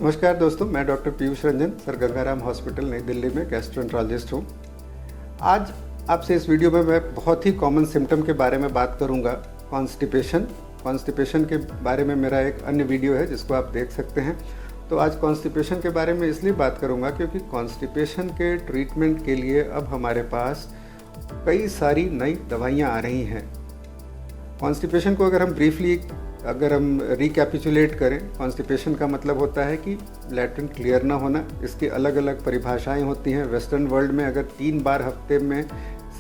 नमस्कार दोस्तों, मैं doctor Piyush Ranjan, sir Gangaram hospital नई दिल्ली में गैस्ट्रोएंटरोलॉजिस्ट हूँ। आज आपसे इस वीडियो में मैं बहुत ही कॉमन सिम्टम के बारे में बात करूँगा, कॉन्स्टिपेशन। कॉन्स्टिपेशन के बारे में मेरा एक अन्य वीडियो है जिसको आप देख सकते हैं। तो आज कॉन्स्टिपेशन के बारे में इसलिए बात करूँगा क्योंकि कॉन्स्टिपेशन के ट्रीटमेंट के लिए अब हमारे पास कई सारी नई दवाइयाँ आ रही हैं। कॉन्स्टिपेशन को अगर हम रिकैपिचुलेट करें, कॉन्स्टिपेशन का मतलब होता है कि लैट्रिन क्लियर ना होना। इसकी अलग अलग परिभाषाएं होती हैं। वेस्टर्न वर्ल्ड में अगर 3 बार हफ्ते में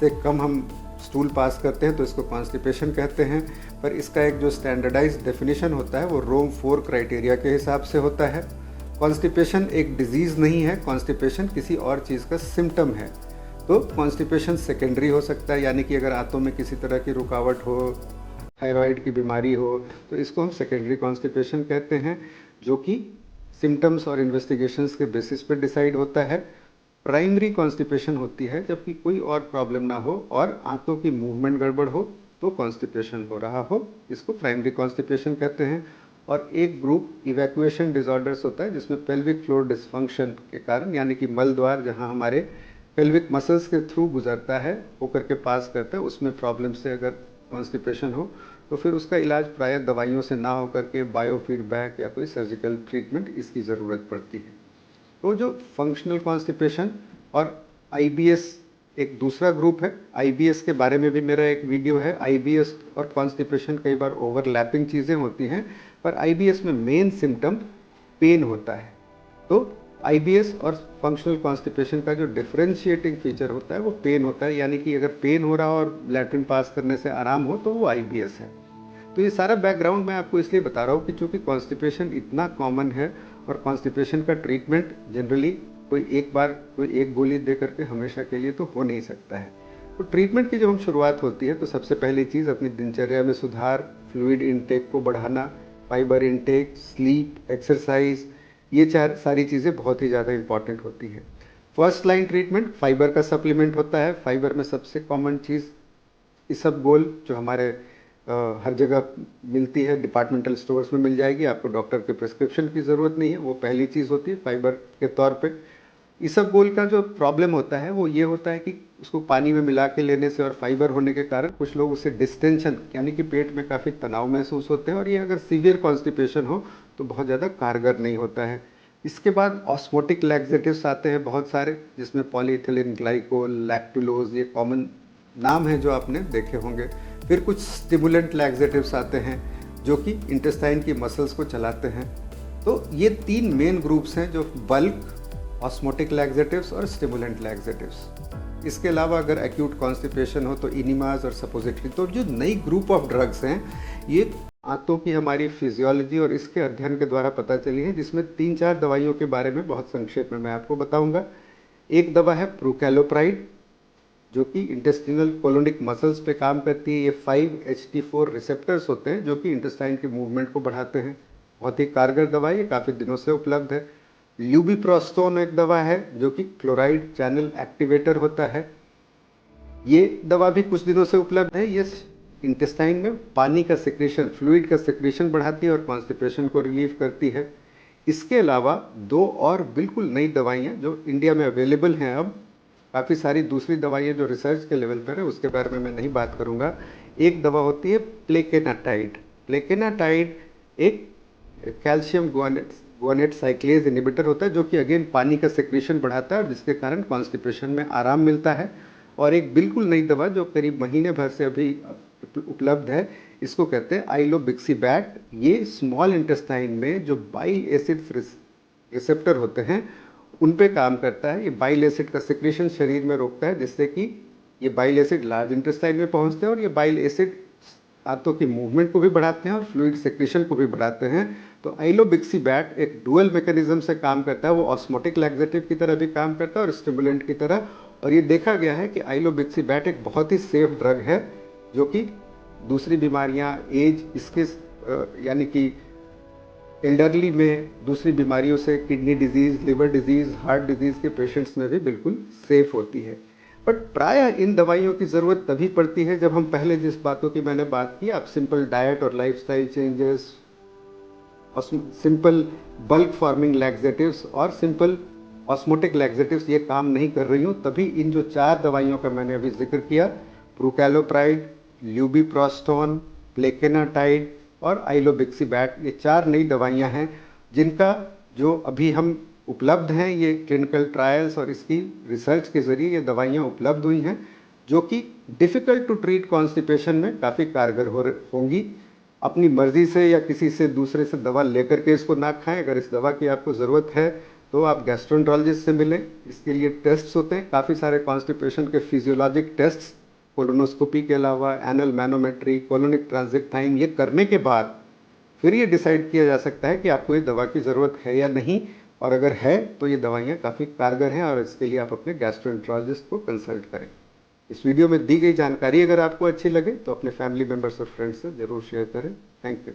से कम हम स्टूल पास करते हैं तो इसको कॉन्स्टिपेशन कहते हैं, पर इसका एक जो स्टैंडर्डाइज्ड डेफिनेशन होता है वो रोम 4 क्राइटेरिया के हिसाब से होता है। कॉन्स्टिपेशन एक डिजीज़ नहीं है, कॉन्स्टिपेशन किसी और चीज़ का सिम्टम है। तो कॉन्स्टिपेशन सेकेंडरी हो सकता है, यानी कि अगर आंतों में किसी तरह की रुकावट हो, थायराइड की बीमारी हो, तो इसको हम सेकेंडरी कॉन्स्टिपेशन कहते हैं, जो कि सिम्टम्स और इन्वेस्टिगेशंस के बेसिस पर डिसाइड होता है। प्राइमरी कॉन्स्टिपेशन होती है जबकि कोई और प्रॉब्लम ना हो और आंतों की मूवमेंट गड़बड़ हो तो कॉन्स्टिपेशन हो रहा हो, इसको प्राइमरी कॉन्स्टिपेशन कहते हैं। और एक ग्रुप इवैक्यूएशन डिसऑर्डर्स होता है जिसमें पेल्विक फ्लोर डिसफंक्शन के कारण, यानी कि मल द्वार जहाँ हमारे पेल्विक मसल्स के थ्रू गुजरता है, होकर के पास करता है, उसमें प्रॉब्लम से अगर कॉन्स्टिपेशन हो तो फिर उसका इलाज प्रायः दवाइयों से ना होकर के बायोफीडबैक या कोई सर्जिकल ट्रीटमेंट इसकी ज़रूरत पड़ती है। तो जो फंक्शनल कॉन्स्टिपेशन और आईबीएस एक दूसरा ग्रुप है। आईबीएस के बारे में भी मेरा एक वीडियो है। आईबीएस और कॉन्स्टिपेशन कई बार ओवरलैपिंग चीज़ें होती हैं, पर आईबीएस में मेन सिम्टम पेन होता है। तो आईबीएस और फंक्शनल कॉन्स्टिपेशन का जो डिफरेंशिएटिंग फीचर होता है वो पेन होता है, यानी कि अगर पेन हो रहा हो और लैट्रिन पास करने से आराम हो तो वो आईबीएस है। तो ये सारा बैकग्राउंड मैं आपको इसलिए बता रहा हूँ कि चूंकि कॉन्स्टिपेशन इतना कॉमन है और कॉन्स्टिपेशन का ट्रीटमेंट जनरली कोई एक गोली दे करके हमेशा के लिए तो हो नहीं सकता है। तो ट्रीटमेंट की जब हम शुरुआत होती है तो सबसे पहली चीज़ अपनी दिनचर्या में सुधार, फ्लूइड इनटेक को बढ़ाना, फाइबर इनटेक, स्लीप, एक्सरसाइज, ये सारी चीज़ें बहुत ही ज़्यादा इंपॉर्टेंट होती हैं। फर्स्ट लाइन ट्रीटमेंट फाइबर का सप्लीमेंट होता है। फाइबर में सबसे कॉमन चीज़ इसबगोल, जो हमारे हर जगह मिलती है, डिपार्टमेंटल स्टोर्स में मिल जाएगी, आपको डॉक्टर के प्रिस्क्रिप्शन की ज़रूरत नहीं है, वो पहली चीज़ होती है फाइबर के तौर पे। इसबगोल का जो प्रॉब्लम होता है वो ये होता है कि उसको पानी में मिला के लेने से और फाइबर होने के कारण कुछ लोग उससे डिस्टेंशन, यानी कि पेट में काफ़ी तनाव महसूस होते हैं, और ये अगर सीवियर कॉन्स्टिपेशन हो तो बहुत ज़्यादा कारगर नहीं होता है। इसके बाद ऑस्मोटिक लैक्सेटिव्स आते हैं बहुत सारे, जिसमें पॉलीइथिलीन ग्लाइकोल, लैक्टुलोज, ये कॉमन नाम है जो आपने देखे होंगे। फिर कुछ स्टिमुलेंट लैक्सेटिव्स आते हैं जो कि इंटेस्टाइन की मसल्स को चलाते हैं। तो ये 3 मेन ग्रुप्स हैं, जो बल्क, ऑस्मोटिक लैक्सेटिव्स और स्टिमुलेंट लैक्सेटिव्स। इसके अलावा अगर एक्यूट कॉन्स्टिपेशन हो तो इनिमाज और सपोजिटरी। तो जो नई ग्रुप ऑफ ड्रग्स हैं, ये आंतों की हमारी फिजियोलॉजी और इसके अध्ययन के द्वारा पता चली है, जिसमें 3-4 दवाइयों के बारे में बहुत संक्षेप में मैं आपको बताऊंगा। एक दवा है प्रोकैलोप्राइड, जो कि इंटेस्टिनल कोलोनिक मसल्स पे काम करती है। ये 5-HT4 रिसेप्टर्स होते हैं जो कि इंटेस्टाइन के मूवमेंट को बढ़ाते हैं। बहुत ही कारगर दवा है, ये काफ़ी दिनों से उपलब्ध है। ल्यूबिप्रोस्टोन एक दवा है जो कि क्लोराइड चैनल एक्टिवेटर होता है। ये दवा भी कुछ दिनों से उपलब्ध है। ये इंटेस्टाइन में पानी का सिक्रेशन, फ्लूइड का सिक्रेशन बढ़ाती है और कॉन्स्टिपेशन को रिलीव करती है। इसके अलावा 2 और बिल्कुल नई दवाइयाँ जो इंडिया में अवेलेबल हैं अब, काफ़ी सारी दूसरी दवाइयाँ जो रिसर्च के लेवल पर है उसके बारे में मैं नहीं बात करूँगा। एक दवा होती है प्लेकेनाटाइड। प्लेकेनाटाइड एक कैल्शियम गुआनेट साइक्लेज इनिबिटर होता है, जो कि अगेन पानी का सेक्रेशन बढ़ाता है और जिसके कारण कॉन्स्टिपेशन में आराम मिलता है। और एक बिल्कुल नई दवा जो करीब महीने भर से अभी उपलब्ध है, इसको कहते हैं आइलोबिक्सीबैट। ये स्मॉल इंटेस्टाइन में जो बाइल एसिड रिसेप्टर होते हैं उन पे काम करता है। ये बाइल एसिड का सिक्रेशन शरीर में रोकता है, जिससे कि ये बाइल एसिड लार्ज इंटेस्टाइन में पहुंचते हैं और ये बाइल एसिड आंतों की मूवमेंट को भी बढ़ाते हैं और फ्लूइड सेक्रेशन को भी बढ़ाते हैं। तो आइलोबिक्सीबैट एक डुअल मैकेनिज्म से काम करता है। वो ऑस्मोटिक लैक्सेटिव की तरह भी काम करता है और स्टिमुलेंट की तरह। और ये देखा गया है कि आइलोबिक्सीबैट एक बहुत ही सेफ ड्रग है, जो कि दूसरी बीमारियां, एज, इसके यानी कि एल्डरली में दूसरी बीमारियों से, kidney disease, liver disease, heart disease के पेशेंट्स में भी बिल्कुल सेफ होती है। बट प्रायः इन दवाइयों की ज़रूरत तभी पड़ती है जब हम पहले जिस बातों की मैंने बात की, आप सिंपल डाइट और lifestyle changes, simple bulk forming laxatives और सिंपल ऑस्मोटिक लैक्सेटिव्स ये काम नहीं कर रही हूँ, तभी इन जो 4 दवाइयों का मैंने अभी जिक्र किया, प्रोकैलोप्राइड, ल्यूबिप्रोस्टोन, प्लेकेनाटाइड और आइलोबिक्सीबैट, ये 4 नई दवाइयाँ हैं जिनका जो अभी हम उपलब्ध हैं, ये क्लिनिकल ट्रायल्स और इसकी रिसर्च के ज़रिए ये दवाइयाँ उपलब्ध हुई हैं जो कि डिफ़िकल्ट टू ट्रीट कॉन्स्टिपेशन में काफ़ी कारगर होंगी। अपनी मर्ज़ी से या किसी से दूसरे से दवा लेकर के इसको ना खाएं। अगर इस दवा की आपको ज़रूरत है तो आप गैस्ट्रोएंटरोलॉजिस्ट से मिलें। इसके लिए टेस्ट्स होते हैं, काफ़ी सारे कॉन्स्टिपेशन के फिजियोलॉजिक टेस्ट्स, कोलोनोस्कोपी के अलावा anal manometry, colonic transit time, ये करने के बाद फिर ये डिसाइड किया जा सकता है कि आपको ये दवा की ज़रूरत है या नहीं, और अगर है तो ये दवाइयाँ काफ़ी कारगर हैं और इसके लिए आप अपने गैस्ट्रोएंटरोलॉजिस्ट को कंसल्ट करें। इस वीडियो में दी गई जानकारी अगर आपको अच्छी लगे तो अपने फैमिली मेम्बर्स और फ्रेंड्स से ज़रूर शेयर करें। Thank you.